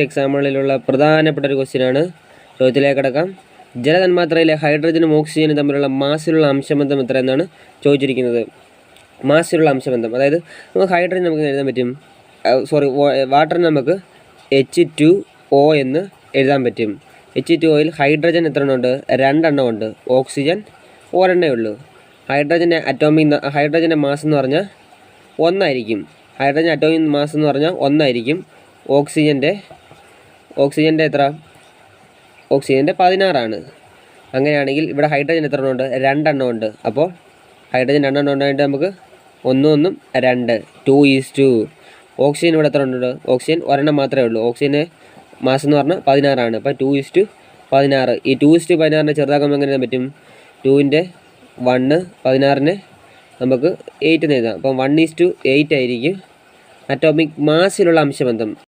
എക്സാമുകളിലുള്ള പ്രധാനപ്പെട്ട ഒരു ക്വസ്റ്റ്യനാണ്. ചോദ്യത്തിലേക്ക് കടക്കാം. ജലതന്മാത്രയിലെ ഹൈഡ്രജനും ഓക്സിജനും തമ്മിലുള്ള മാസിലുള്ള അംശബന്ധം എത്ര എന്നാണ് ചോദിച്ചിരിക്കുന്നത്. മാസിലുള്ള അംശബന്ധം, അതായത് നമുക്ക് ഹൈഡ്രജൻ നമുക്ക് എഴുതാൻ പറ്റും, വാട്ടറിന് നമുക്ക് H2O എന്ന് എഴുതാൻ പറ്റും. H2Oയിൽ ഹൈഡ്രജൻ എത്ര എണ്ണമുണ്ട്? 2 എണ്ണം ഉണ്ട്. ഓക്സിജൻ ഒരെണ്ണേ ഉള്ളൂ. ഹൈഡ്രജൻ്റെ മാസ് എന്ന് പറഞ്ഞാൽ 1 ആയിരിക്കും. ഹൈഡ്രജൻ അറ്റോമിക് മാസ് എന്ന് പറഞ്ഞാൽ 1 ആയിരിക്കും. ഓക്സിജൻ്റെ എത്ര? ഓക്സിജൻ്റെ 16 ആണ്. അങ്ങനെയാണെങ്കിൽ ഇവിടെ ഹൈഡ്രജൻ എത്ര എണ്ണം ഉണ്ട്? 2 എണ്ണം ഉണ്ട്. അപ്പോൾ ഹൈഡ്രജൻ 2 എണ്ണം ഉണ്ടായിട്ട് നമുക്ക് 1 1 2 2:2. ഓക്സിജൻ ഇവിടെ എത്ര ഉണ്ട്? ഓക്സിജൻ ഒരെണ്ണം മാത്രമേ ഉള്ളൂ. ഓക്സിജൻ്റെ മാസ് എന്ന് പറഞ്ഞാൽ 16 ആണ്. അപ്പോൾ 2:16. ഈ 2:16 ചെറുതാക്കുമ്പോൾ എങ്ങനെ പറ്റും? 2ൻ്റെ 1 16നെ നമുക്ക് 8 എന്ന് എഴുതാം. അപ്പം 1:8 ആയിരിക്കും അറ്റോമിക് മാസിലുള്ള അംശബന്ധം.